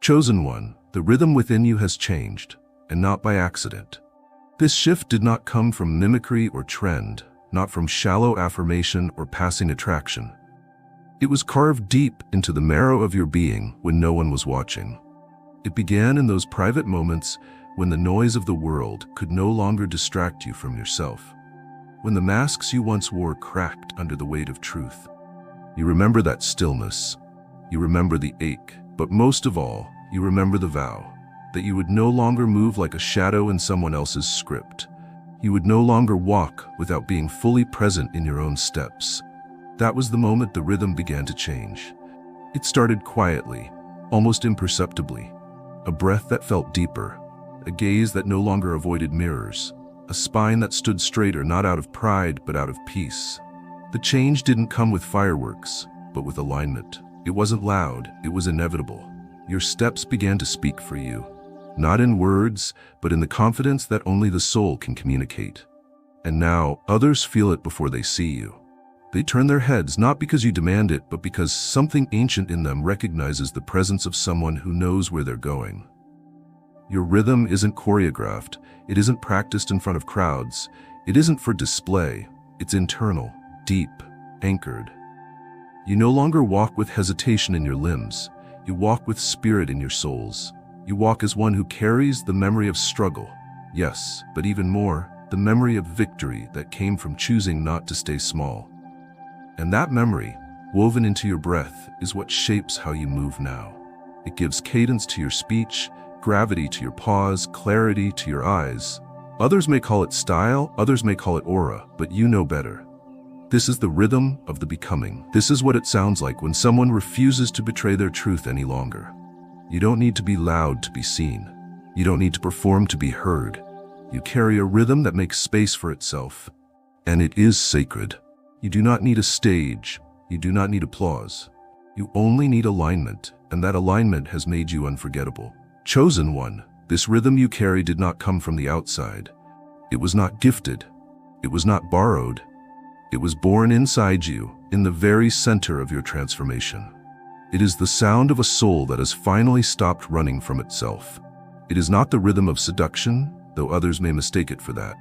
Chosen one, the rhythm within you has changed, and not by accident. This shift did not come from mimicry or trend, not from shallow affirmation or passing attraction. It was carved deep into the marrow of your being when no one was watching. It began in those private moments when the noise of the world could no longer distract you from yourself. When the masks you once wore cracked under the weight of truth. You remember that stillness. You remember the ache, but most of all, you remember the vow that you would no longer move like a shadow in someone else's script. You would no longer walk without being fully present in your own steps. That was the moment the rhythm began to change. It started quietly, almost imperceptibly. A breath that felt deeper, a gaze that no longer avoided mirrors, a spine that stood straighter not out of pride but out of peace. The change didn't come with fireworks, but with alignment. It wasn't loud, it was inevitable. Your steps began to speak for you, not in words, but in the confidence that only the soul can communicate. And now, others feel it before they see you. They turn their heads not because you demand it, but because something ancient in them recognizes the presence of someone who knows where they're going. Your rhythm isn't choreographed, it isn't practiced in front of crowds, it isn't for display, it's internal, deep, anchored. You no longer walk with hesitation in your limbs, you walk with spirit in your souls. You walk as one who carries the memory of struggle, yes, but even more, the memory of victory that came from choosing not to stay small. And that memory, woven into your breath, is what shapes how you move now. It gives cadence to your speech, gravity to your pause, clarity to your eyes. Others may call it style, others may call it aura, but you know better. This is the rhythm of the becoming. This is what it sounds like when someone refuses to betray their truth any longer. You don't need to be loud to be seen. You don't need to perform to be heard. You carry a rhythm that makes space for itself. And it is sacred. You do not need a stage. You do not need applause. You only need alignment, and that alignment has made you unforgettable. Chosen one, this rhythm you carry did not come from the outside. It was not gifted. It was not borrowed. It was born inside you, in the very center of your transformation. It is the sound of a soul that has finally stopped running from itself. It is not the rhythm of seduction, though others may mistake it for that.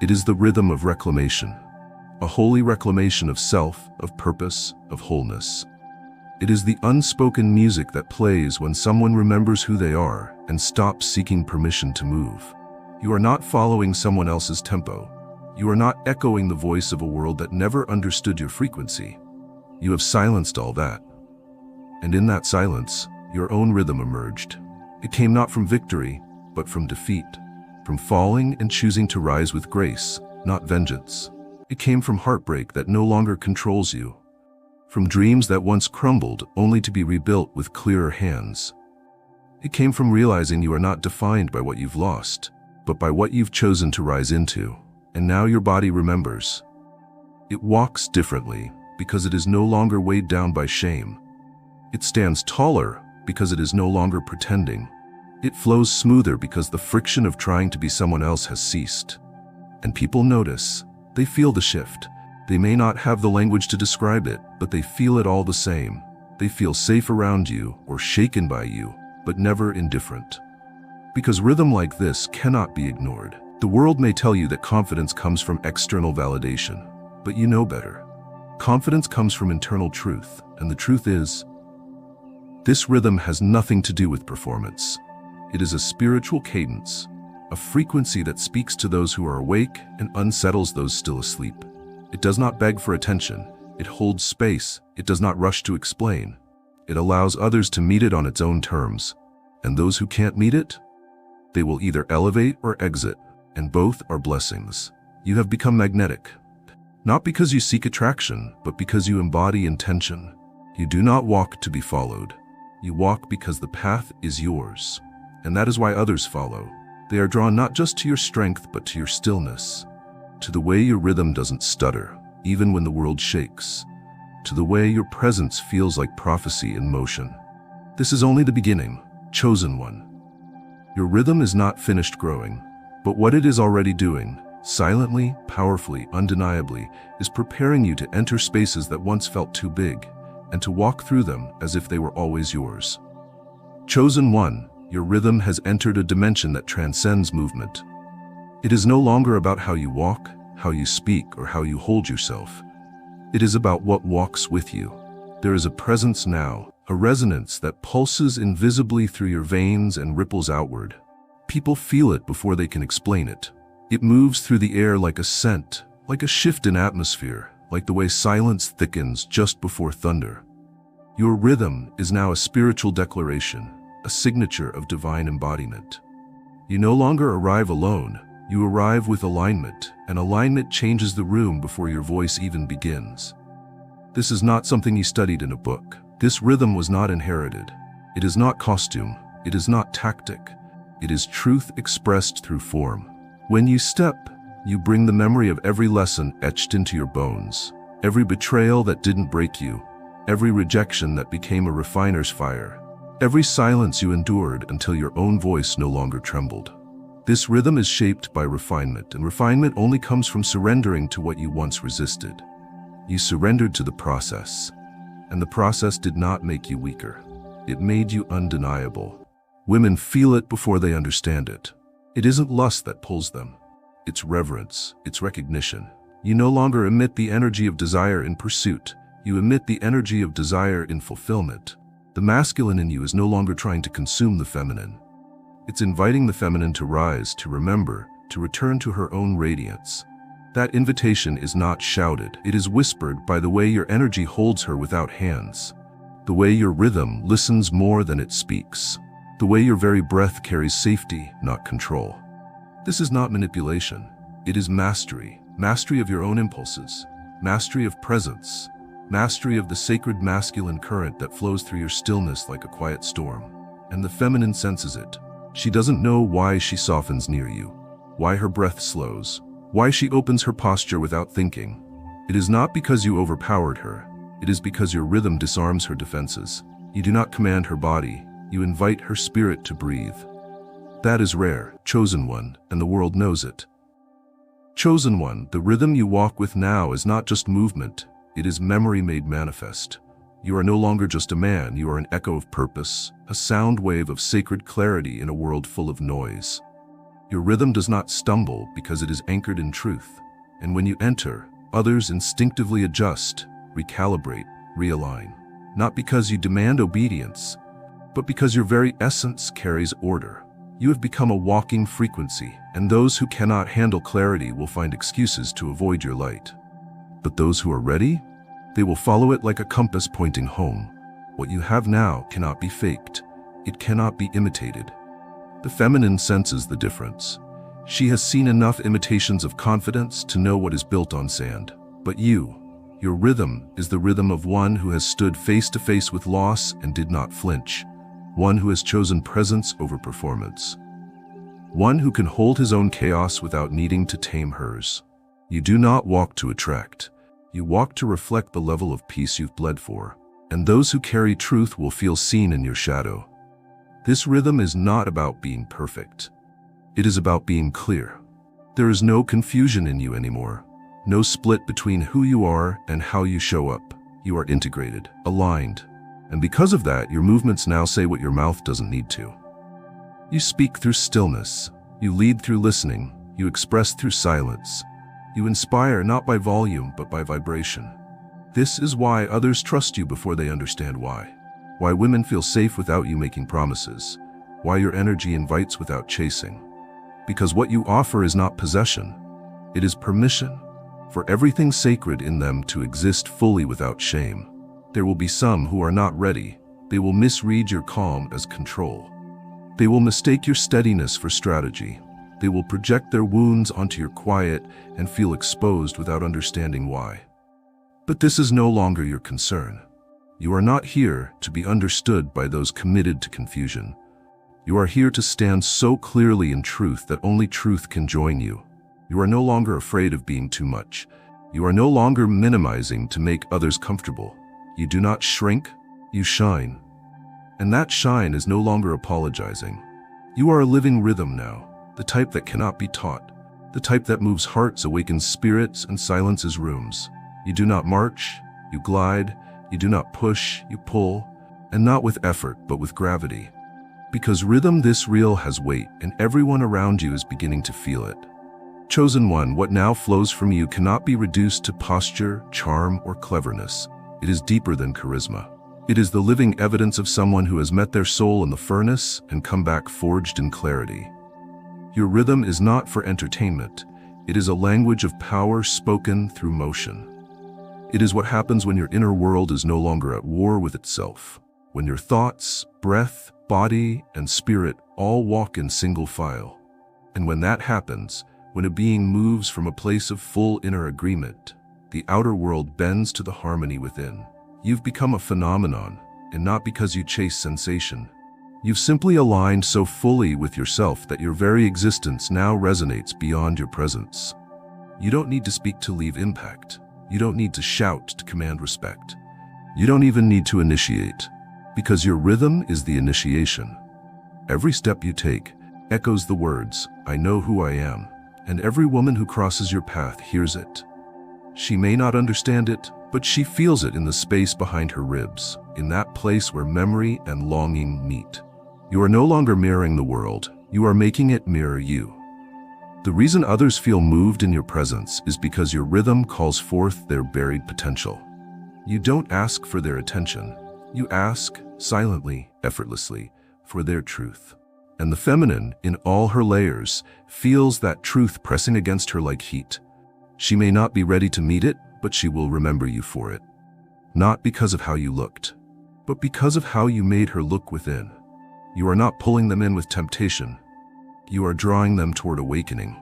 It is the rhythm of reclamation, a holy reclamation of self, of purpose, of wholeness. It is the unspoken music that plays when someone remembers who they are and stops seeking permission to move. You are not following someone else's tempo. You are not echoing the voice of a world that never understood your frequency. You have silenced all that. And in that silence, your own rhythm emerged. It came not from victory, but from defeat, from falling and choosing to rise with grace, not vengeance. It came from heartbreak that no longer controls you, from dreams that once crumbled only to be rebuilt with clearer hands. It came from realizing you are not defined by what you've lost, but by what you've chosen to rise into. And now your body remembers. It walks differently because it is no longer weighed down by shame. It stands taller because it is no longer pretending. It flows smoother because the friction of trying to be someone else has ceased. And people notice. They feel the shift. They may not have the language to describe it, but they feel it all the same. They feel safe around you or shaken by you, but never indifferent. Because rhythm like this cannot be ignored. The world may tell you that confidence comes from external validation, but you know better. Confidence comes from internal truth, and the truth is, this rhythm has nothing to do with performance. It is a spiritual cadence, a frequency that speaks to those who are awake and unsettles those still asleep. It does not beg for attention. It holds space. It does not rush to explain. It allows others to meet it on its own terms. And those who can't meet it, they will either elevate or exit, and both are blessings. You have become magnetic, not because you seek attraction, but because you embody intention. You do not walk to be followed. You walk because the path is yours. And that is why others follow. They are drawn not just to your strength, but to your stillness, to the way your rhythm doesn't stutter, even when the world shakes, to the way your presence feels like prophecy in motion. This is only the beginning, chosen one. Your rhythm is not finished growing, but what it is already doing, silently, powerfully, undeniably, is preparing you to enter spaces that once felt too big, and to walk through them as if they were always yours. Chosen one, your rhythm has entered a dimension that transcends movement. It is no longer about how you walk, how you speak, or how you hold yourself. It is about what walks with you. There is a presence now, a resonance that pulses invisibly through your veins and ripples outward. People feel it before they can explain it. It moves through the air like a scent, like a shift in atmosphere, like the way silence thickens just before thunder. Your rhythm is now a spiritual declaration, a signature of divine embodiment. You no longer arrive alone, you arrive with alignment, and alignment changes the room before your voice even begins. This is not something you studied in a book. This rhythm was not inherited. It is not costume. It is not tactic. It is truth expressed through form. When you step, you bring the memory of every lesson etched into your bones, every betrayal that didn't break you, every rejection that became a refiner's fire, every silence you endured until your own voice no longer trembled. This rhythm is shaped by refinement, and refinement only comes from surrendering to what you once resisted. You surrendered to the process, and the process did not make you weaker. It made you undeniable. Women feel it before they understand it. It isn't lust that pulls them. It's reverence, it's recognition. You no longer emit the energy of desire in pursuit. You emit the energy of desire in fulfillment. The masculine in you is no longer trying to consume the feminine. It's inviting the feminine to rise, to remember, to return to her own radiance. That invitation is not shouted. It is whispered by the way your energy holds her without hands. The way your rhythm listens more than it speaks. The way your very breath carries safety, not control. This is not manipulation. It is mastery. Mastery of your own impulses. Mastery of presence. Mastery of the sacred masculine current that flows through your stillness like a quiet storm. And the feminine senses it. She doesn't know why she softens near you, why her breath slows, why she opens her posture without thinking. It is not because you overpowered her. It is because your rhythm disarms her defenses. You do not command her body. You invite her spirit to breathe. That is rare, chosen one, and the world knows it. Chosen one, the rhythm you walk with now is not just movement. It is memory made manifest. You are no longer just a man, you are an echo of purpose, a sound wave of sacred clarity in a world full of noise. Your rhythm does not stumble because it is anchored in truth. And when you enter, others instinctively adjust, recalibrate, realign. Not because you demand obedience, but because your very essence carries order. You have become a walking frequency, and those who cannot handle clarity will find excuses to avoid your light. But those who are ready, they will follow it like a compass pointing home. What you have now cannot be faked. It cannot be imitated. The feminine senses the difference. She has seen enough imitations of confidence to know what is built on sand. But your rhythm is the rhythm of one who has stood face to face with loss and did not flinch. One who has chosen presence over performance. One who can hold his own chaos without needing to tame hers. You do not walk to attract. You walk to reflect the level of peace you've bled for, and those who carry truth will feel seen in your shadow. This rhythm is not about being perfect. It is about being clear. There is no confusion in you anymore, no split between who you are and how you show up. You are integrated, aligned, and because of that, your movements now say what your mouth doesn't need to. You speak through stillness, you lead through listening, you express through silence. You inspire not by volume, but by vibration. This is why others trust you before they understand why. Why women feel safe without you making promises. Why your energy invites without chasing. Because what you offer is not possession. It is permission for everything sacred in them to exist fully without shame. There will be some who are not ready. They will misread your calm as control. They will mistake your steadiness for strategy. They will project their wounds onto your quiet and feel exposed without understanding why. But this is no longer your concern. You are not here to be understood by those committed to confusion. You are here to stand so clearly in truth that only truth can join you. You are no longer afraid of being too much. You are no longer minimizing to make others comfortable. You do not shrink, you shine. And that shine is no longer apologizing. You are a living rhythm now. The type that cannot be taught, the type that moves hearts, awakens spirits, and silences rooms. You do not march, you glide, you do not push, you pull, and not with effort, but with gravity. Because rhythm this real has weight, and everyone around you is beginning to feel it. Chosen one, what now flows from you cannot be reduced to posture, charm, or cleverness. It is deeper than charisma. It is the living evidence of someone who has met their soul in the furnace and come back forged in clarity. Your rhythm is not for entertainment. It is a language of power spoken through motion. It is what happens when your inner world is no longer at war with itself, when your thoughts, breath, body, and spirit all walk in single file. And when that happens, when a being moves from a place of full inner agreement, the outer world bends to the harmony within. You've become a phenomenon, and not because you chase sensation. You've simply aligned so fully with yourself that your very existence now resonates beyond your presence. You don't need to speak to leave impact. You don't need to shout to command respect. You don't even need to initiate, because your rhythm is the initiation. Every step you take echoes the words, "I know who I am," and every woman who crosses your path hears it. She may not understand it, but she feels it in the space behind her ribs, in that place where memory and longing meet. You are no longer mirroring the world, you are making it mirror you. The reason others feel moved in your presence is because your rhythm calls forth their buried potential. You don't ask for their attention, you ask, silently, effortlessly, for their truth. And the feminine, in all her layers, feels that truth pressing against her like heat. She may not be ready to meet it, but she will remember you for it. Not because of how you looked, but because of how you made her look within. You are not pulling them in with temptation. You are drawing them toward awakening.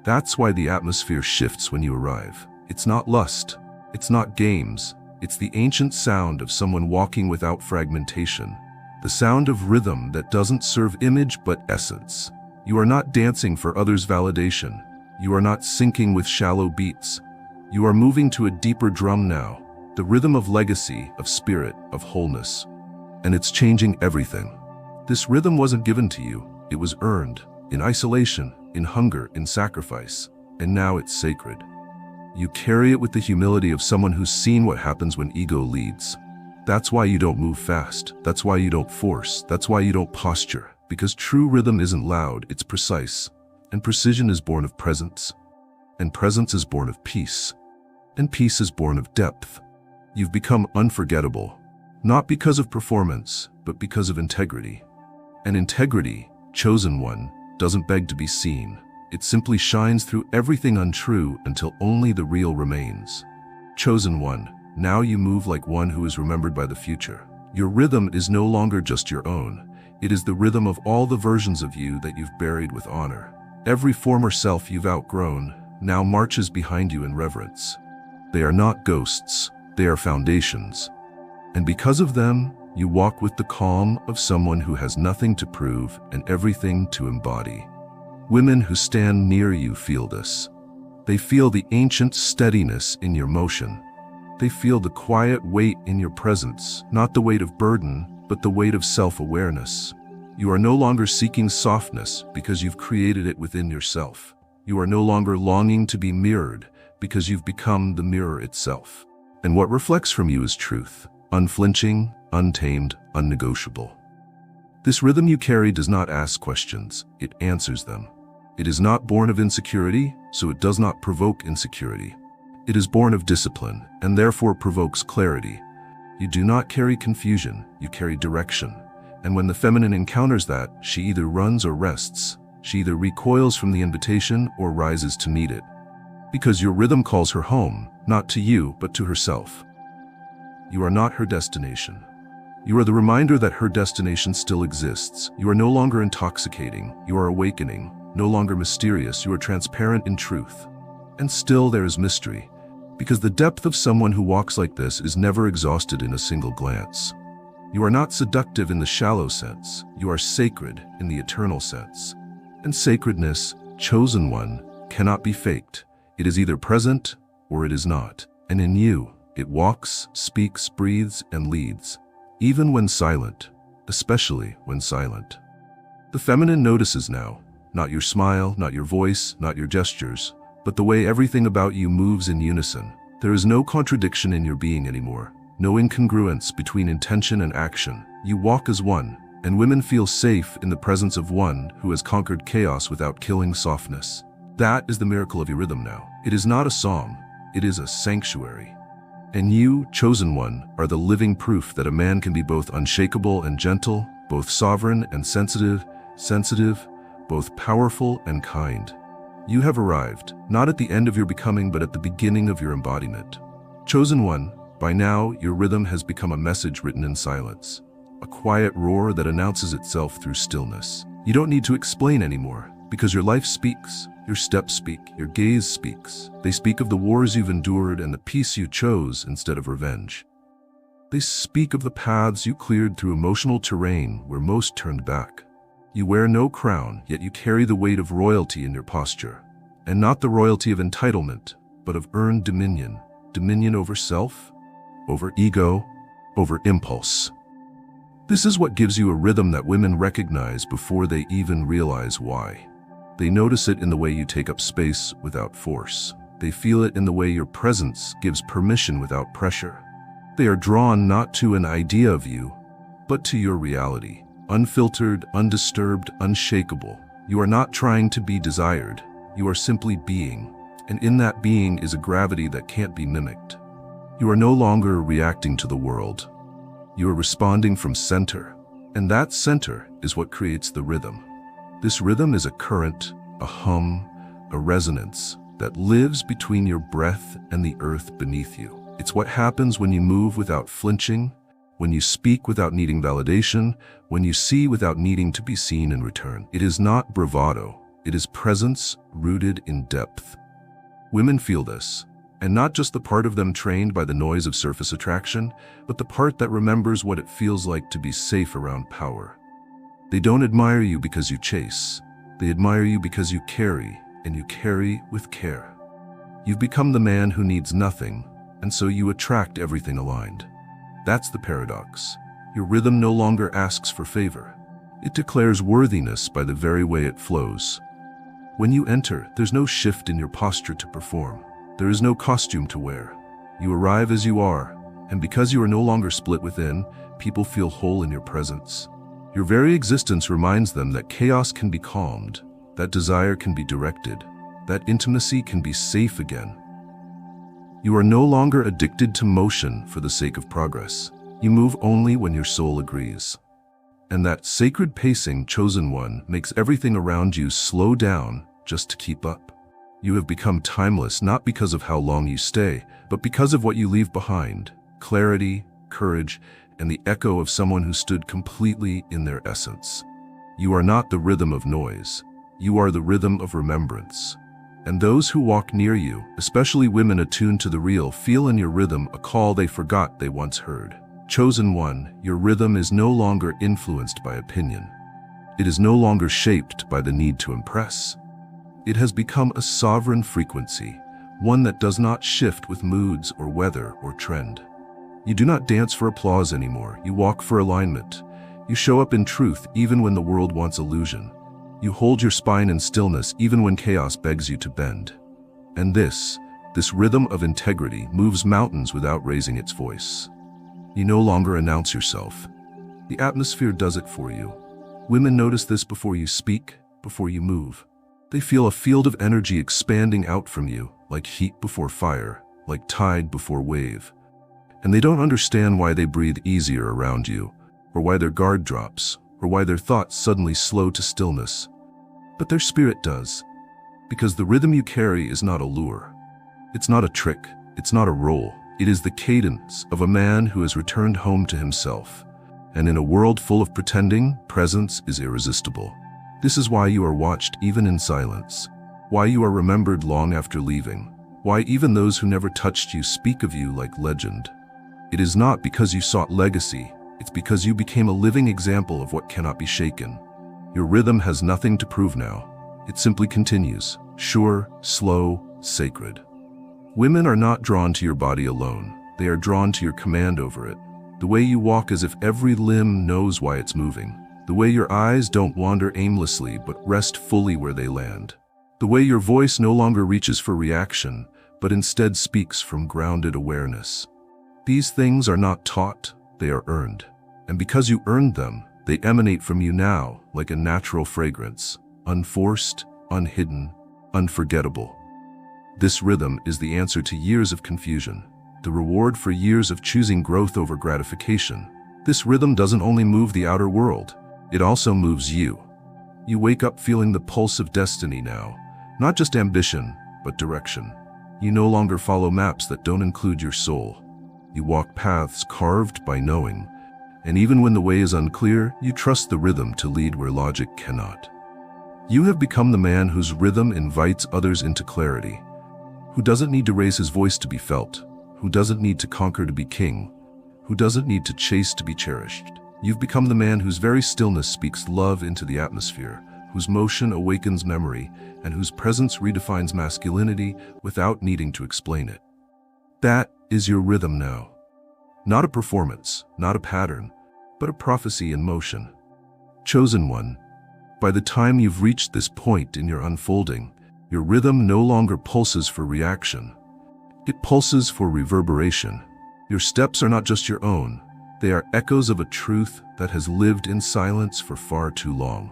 That's why the atmosphere shifts when you arrive. It's not lust. It's not games. It's the ancient sound of someone walking without fragmentation. The sound of rhythm that doesn't serve image but essence. You are not dancing for others' validation. You are not syncing with shallow beats. You are moving to a deeper drum now, the rhythm of legacy, of spirit, of wholeness. And it's changing everything. This rhythm wasn't given to you. It was earned, in isolation, in hunger, in sacrifice. And now it's sacred. You carry it with the humility of someone who's seen what happens when ego leads. That's why you don't move fast. That's why you don't force. That's why you don't posture. Because true rhythm isn't loud, it's precise. And precision is born of presence. And presence is born of peace. And peace is born of depth. You've become unforgettable, not because of performance, but because of integrity. And integrity, chosen one, doesn't beg to be seen. It simply shines through everything untrue until only the real remains. Chosen one, now you move like one who is remembered by the future. Your rhythm is no longer just your own. It is the rhythm of all the versions of you that you've buried with honor. Every former self you've outgrown now marches behind you in reverence. They are not ghosts, they are foundations. And because of them, you walk with the calm of someone who has nothing to prove and everything to embody. Women who stand near you feel this. They feel the ancient steadiness in your motion. They feel the quiet weight in your presence, not the weight of burden, but the weight of self-awareness. You are no longer seeking softness because you've created it within yourself. You are no longer longing to be mirrored because you've become the mirror itself. And what reflects from you is truth, unflinching, untamed, unnegotiable. This rhythm you carry does not ask questions, it answers them. It is not born of insecurity, so it does not provoke insecurity. It is born of discipline, and therefore provokes clarity. You do not carry confusion, you carry direction. And when the feminine encounters that, she either runs or rests. She either recoils from the invitation or rises to meet it. Because your rhythm calls her home, not to you, but to herself. You are not her destination. You are the reminder that her destination still exists. You are no longer intoxicating, you are awakening. No longer mysterious, you are transparent in truth. And still there is mystery, because the depth of someone who walks like this is never exhausted in a single glance. You are not seductive in the shallow sense, you are sacred in the eternal sense. And sacredness, chosen one, cannot be faked. It is either present or it is not. And in you, it walks, speaks, breathes, and leads. Even when silent, especially when silent. The feminine notices now, not your smile, not your voice, not your gestures, but the way everything about you moves in unison. There is no contradiction in your being anymore, no incongruence between intention and action. You walk as one, And women feel safe in the presence of one who has conquered chaos without killing softness. That is the miracle of your rhythm now. It is not a song, it is a sanctuary. And you, chosen one, are the living proof that a man can be both unshakable and gentle, both sovereign and sensitive, both powerful and kind. You have arrived, not at the end of your becoming, but at the beginning of your embodiment. Chosen one, by now your rhythm has become a message written in silence, a quiet roar that announces itself through stillness. You don't need to explain anymore, because your life speaks, your steps speak, your gaze speaks. They speak of the wars you've endured and the peace you chose instead of revenge. They speak of the paths you cleared through emotional terrain where most turned back. You wear no crown, yet you carry the weight of royalty in your posture. And not the royalty of entitlement, but of earned dominion. Dominion over self, over ego, over impulse. This is what gives you a rhythm that women recognize before they even realize why. They notice it in the way you take up space without force. They feel it in the way your presence gives permission without pressure. They are drawn not to an idea of you, but to your reality. Unfiltered, undisturbed, unshakable. You are not trying to be desired. You are simply being. And in that being is a gravity that can't be mimicked. You are no longer reacting to the world. You are responding from center. And that center is what creates the rhythm. This rhythm is a current, a hum, a resonance that lives between your breath and the earth beneath you. It's what happens when you move without flinching, when you speak without needing validation, when you see without needing to be seen in return. It is not bravado. It is presence rooted in depth. Women feel this, and not just the part of them trained by the noise of surface attraction, but the part that remembers what it feels like to be safe around power. They don't admire you because you chase. They admire you because you carry, and you carry with care. You've become the man who needs nothing, and so you attract everything aligned. That's the paradox. Your rhythm no longer asks for favor. It declares worthiness by the very way it flows. When you enter, there's no shift in your posture to perform. There is no costume to wear. You arrive as you are, and because you are no longer split within, people feel whole in your presence. Your very existence reminds them that chaos can be calmed, that desire can be directed, that intimacy can be safe again. You are no longer addicted to motion for the sake of progress. You move only when your soul agrees. And that sacred pacing, chosen one, makes everything around you slow down just to keep up. You have become timeless not because of how long you stay, but because of what you leave behind: clarity, courage, and the echo of someone who stood completely in their essence. You are not the rhythm of noise. You are the rhythm of remembrance. And those who walk near you, especially women attuned to the real, feel in your rhythm a call they forgot they once heard. Chosen one, your rhythm is no longer influenced by opinion. It is no longer shaped by the need to impress. It has become a sovereign frequency, one that does not shift with moods or weather or trend. You do not dance for applause anymore. You walk for alignment. You show up in truth even when the world wants illusion. You hold your spine in stillness even when chaos begs you to bend. And this rhythm of integrity moves mountains without raising its voice. You no longer announce yourself. The atmosphere does it for you. Women notice this before you speak, before you move. They feel a field of energy expanding out from you, like heat before fire, like tide before wave. And they don't understand why they breathe easier around you, or why their guard drops, or why their thoughts suddenly slow to stillness. But their spirit does, because the rhythm you carry is not a lure. It's not a trick, it's not a role. It is the cadence of a man who has returned home to himself. And in a world full of pretending, presence is irresistible. This is why you are watched even in silence, why you are remembered long after leaving, why even those who never touched you speak of you like legend. It is not because you sought legacy, it's because you became a living example of what cannot be shaken. Your rhythm has nothing to prove now. It simply continues, sure, slow, sacred. Women are not drawn to your body alone. They are drawn to your command over it. The way you walk as if every limb knows why it's moving. The way your eyes don't wander aimlessly but rest fully where they land. The way your voice no longer reaches for reaction, but instead speaks from grounded awareness. These things are not taught, they are earned. And because you earned them, They emanate from you now like a natural fragrance, unforced, unhidden, unforgettable. This rhythm is the answer to years of confusion, the reward for years of choosing growth over gratification. This rhythm doesn't only move the outer world, it also moves you. You wake up feeling the pulse of destiny now, not just ambition, but direction. You no longer follow maps that don't include your soul. You walk paths carved by knowing, and even when the way is unclear, you trust the rhythm to lead where logic cannot. You have become the man whose rhythm invites others into clarity, who doesn't need to raise his voice to be felt, who doesn't need to conquer to be king, who doesn't need to chase to be cherished. You've become the man whose very stillness speaks love into the atmosphere, whose motion awakens memory, and whose presence redefines masculinity without needing to explain it. That is your rhythm now. Not a performance, not a pattern, but a prophecy in motion. Chosen one, by the time you've reached this point in your unfolding, your rhythm no longer pulses for reaction. It pulses for reverberation. Your steps are not just your own. They are echoes of a truth that has lived in silence for far too long.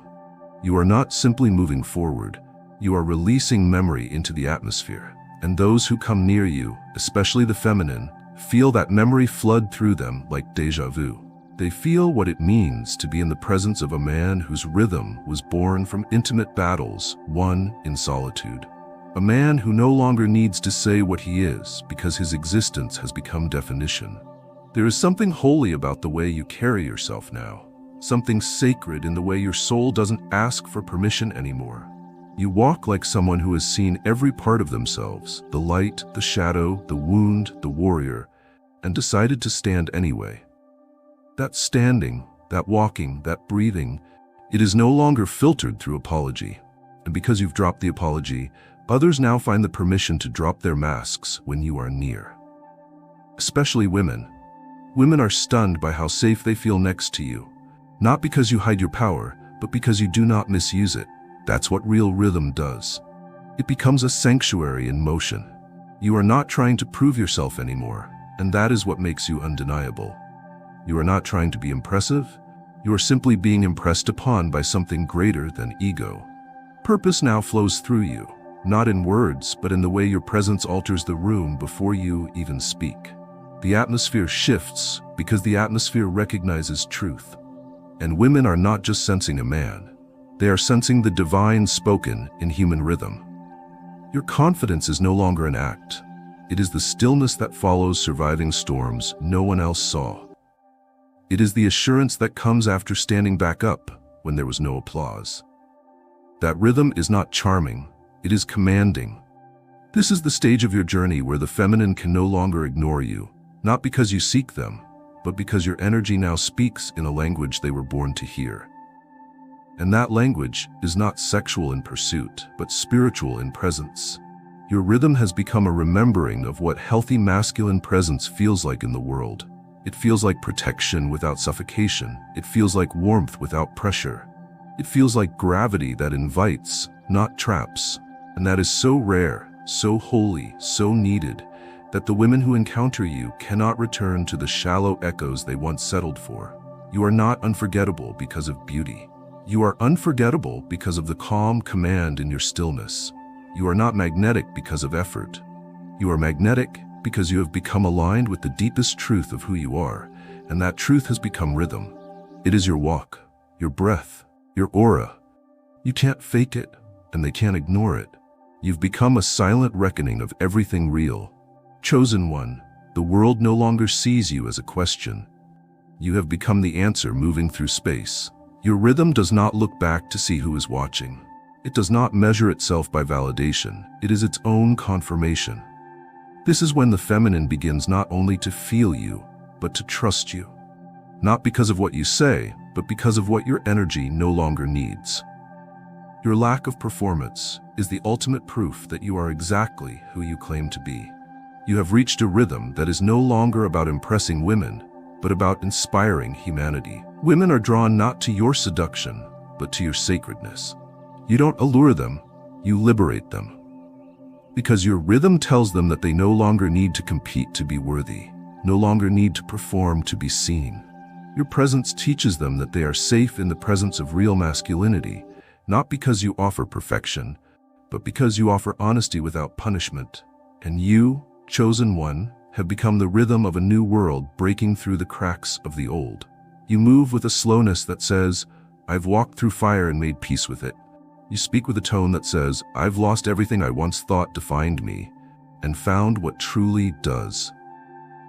You are not simply moving forward. You are releasing memory into the atmosphere. And those who come near you, especially the feminine, feel that memory flood through them like déjà vu. They feel what it means to be in the presence of a man whose rhythm was born from intimate battles won in solitude. A man who no longer needs to say what he is because his existence has become definition. There is something holy about the way you carry yourself now. Something sacred in the way your soul doesn't ask for permission anymore. You walk like someone who has seen every part of themselves, the light, the shadow, the wound, the warrior, and decided to stand anyway. That standing, that walking, that breathing, it is no longer filtered through apology. And because you've dropped the apology, others now find the permission to drop their masks when you are near. Especially women. Women are stunned by how safe they feel next to you. Not because you hide your power, but because you do not misuse it. That's what real rhythm does. It becomes a sanctuary in motion. You are not trying to prove yourself anymore, and that is what makes you undeniable. You are not trying to be impressive. You are simply being impressed upon by something greater than ego. Purpose now flows through you, not in words, but in the way your presence alters the room before you even speak. The atmosphere shifts because the atmosphere recognizes truth. And women are not just sensing a man. They are sensing the divine spoken in human rhythm. Your confidence is no longer an act. It is the stillness that follows surviving storms no one else saw. It is the assurance that comes after standing back up when there was no applause. That rhythm is not charming, it is commanding. This is the stage of your journey where the feminine can no longer ignore you, not because you seek them, but because your energy now speaks in a language they were born to hear. And that language is not sexual in pursuit, but spiritual in presence. Your rhythm has become a remembering of what healthy masculine presence feels like in the world. It feels like protection without suffocation. It feels like warmth without pressure. It feels like gravity that invites, not traps. And that is so rare, so holy, so needed, that the women who encounter you cannot return to the shallow echoes they once settled for. You are not unforgettable because of beauty. You are unforgettable because of the calm command in your stillness. You are not magnetic because of effort. You are magnetic because you have become aligned with the deepest truth of who you are, and that truth has become rhythm. It is your walk, your breath, your aura. You can't fake it, and they can't ignore it. You've become a silent reckoning of everything real. Chosen one, the world no longer sees you as a question. You have become the answer moving through space. Your rhythm does not look back to see who is watching. It does not measure itself by validation. It is its own confirmation. This is when the feminine begins not only to feel you, but to trust you. Not because of what you say, but because of what your energy no longer needs. Your lack of performance is the ultimate proof that you are exactly who you claim to be. You have reached a rhythm that is no longer about impressing women, but about inspiring humanity. Women are drawn not to your seduction, but to your sacredness. You don't allure them, you liberate them. Because your rhythm tells them that they no longer need to compete to be worthy, no longer need to perform to be seen. Your presence teaches them that they are safe in the presence of real masculinity, not because you offer perfection, but because you offer honesty without punishment. And you, chosen one, have become the rhythm of a new world breaking through the cracks of the old. You move with a slowness that says, I've walked through fire and made peace with it. You speak with a tone that says, I've lost everything I once thought defined me, and found what truly does.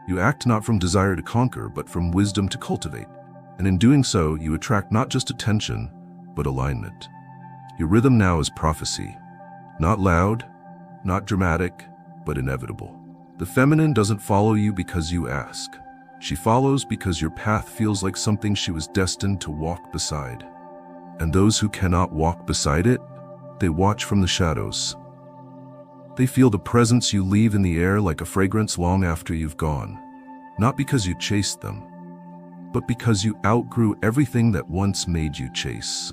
You act not from desire to conquer, but from wisdom to cultivate. And in doing so, you attract not just attention, but alignment. Your rhythm now is prophecy. Not loud, not dramatic, but inevitable. The feminine doesn't follow you because you ask. She follows because your path feels like something she was destined to walk beside. And those who cannot walk beside it, they watch from the shadows. They feel the presence you leave in the air like a fragrance long after you've gone. Not because you chased them, but because you outgrew everything that once made you chase.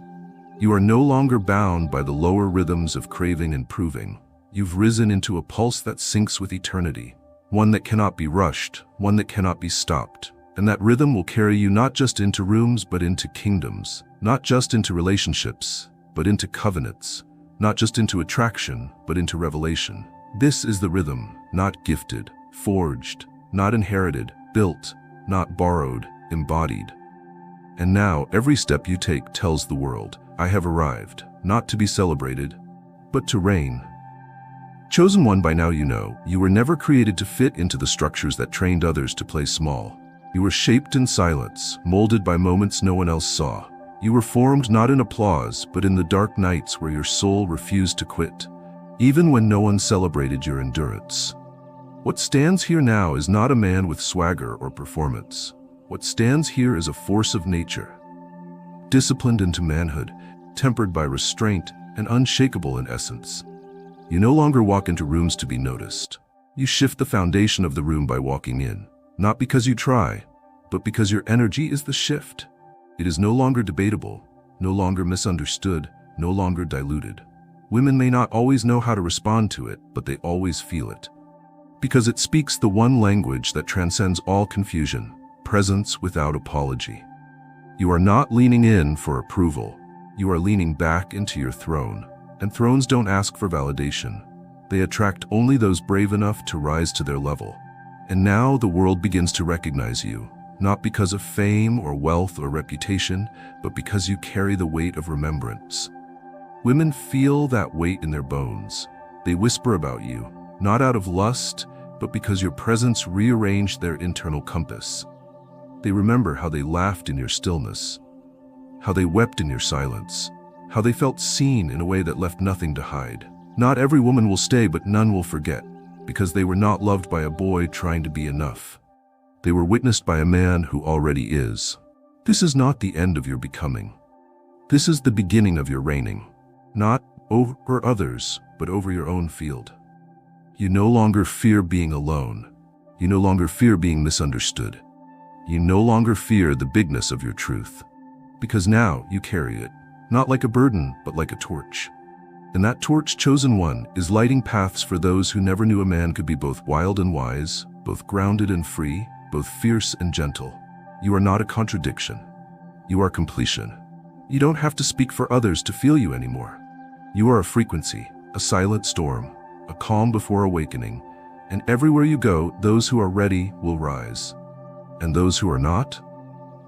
You are no longer bound by the lower rhythms of craving and proving. You've risen into a pulse that syncs with eternity, one that cannot be rushed, one that cannot be stopped. And that rhythm will carry you not just into rooms, but into kingdoms, not just into relationships, but into covenants, not just into attraction, but into revelation. This is the rhythm, not gifted, forged, not inherited, built, not borrowed, embodied. And now every step you take tells the world, I have arrived, not to be celebrated, but to reign. Chosen one, by now you know, you were never created to fit into the structures that trained others to play small. You were shaped in silence, molded by moments no one else saw. You were formed not in applause, but in the dark nights where your soul refused to quit, even when no one celebrated your endurance. What stands here now is not a man with swagger or performance. What stands here is a force of nature, disciplined into manhood, tempered by restraint, and unshakable in essence. You no longer walk into rooms to be noticed. You shift the foundation of the room by walking in, not because you try, but because your energy is the shift. It is no longer debatable, no longer misunderstood, no longer diluted. Women may not always know how to respond to it, but they always feel it. Because it speaks the one language that transcends all confusion, presence without apology. You are not leaning in for approval. You are leaning back into your throne. And thrones don't ask for validation. They attract only those brave enough to rise to their level. And now the world begins to recognize you, not because of fame or wealth or reputation, but because you carry the weight of remembrance. Women feel that weight in their bones. They whisper about you, not out of lust, but because your presence rearranged their internal compass. They remember how they laughed in your stillness, how they wept in your silence, how they felt seen in a way that left nothing to hide. Not every woman will stay, but none will forget, because they were not loved by a boy trying to be enough. They were witnessed by a man who already is. This is not the end of your becoming. This is the beginning of your reigning, not over others, but over your own field. You no longer fear being alone. You no longer fear being misunderstood. You no longer fear the bigness of your truth, because now you carry it, not like a burden, but like a torch. And that torch, chosen one, is lighting paths for those who never knew a man could be both wild and wise, both grounded and free, both fierce and gentle. You are not a contradiction. You are completion. You don't have to speak for others to feel you anymore. You are a frequency, a silent storm, a calm before awakening, and everywhere you go, those who are ready will rise. And those who are not,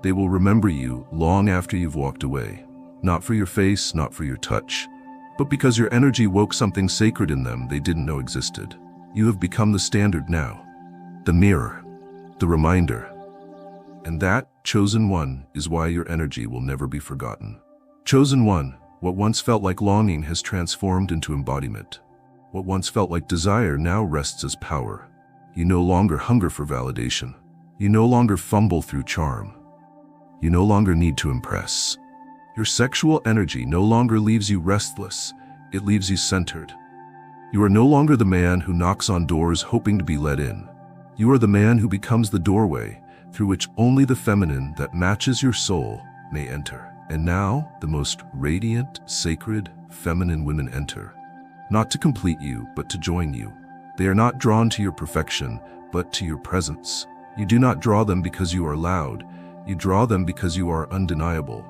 they will remember you long after you've walked away. Not for your face, not for your touch, but because your energy woke something sacred in them they didn't know existed. You have become the standard now, the mirror, the reminder. And that, chosen one, is why your energy will never be forgotten. Chosen one, what once felt like longing has transformed into embodiment. What once felt like desire now rests as power. You no longer hunger for validation. You no longer fumble through charm. You no longer need to impress. Your sexual energy no longer leaves you restless, it leaves you centered. You are no longer the man who knocks on doors hoping to be let in. You are the man who becomes the doorway through which only the feminine that matches your soul may enter. And now, the most radiant, sacred, feminine women enter. Not to complete you, but to join you. They are not drawn to your perfection, but to your presence. You do not draw them because you are loud. You draw them because you are undeniable.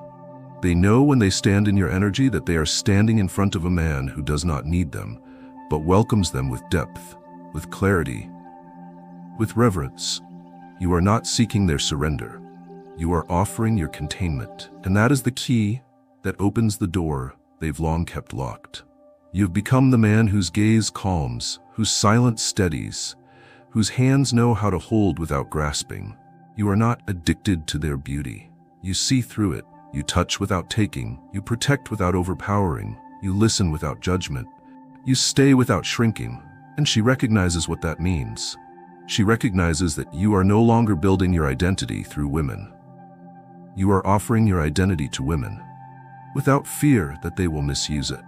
They know when they stand in your energy that they are standing in front of a man who does not need them, but welcomes them with depth, with clarity, with reverence. You are not seeking their surrender. You are offering your containment, and that is the key that opens the door they've long kept locked. You've become the man whose gaze calms, whose silence steadies, whose hands know how to hold without grasping. You are not addicted to their beauty. You see through it. You touch without taking. You protect without overpowering. You listen without judgment. You stay without shrinking. And she recognizes what that means. She recognizes that you are no longer building your identity through women. You are offering your identity to women, without fear that they will misuse it.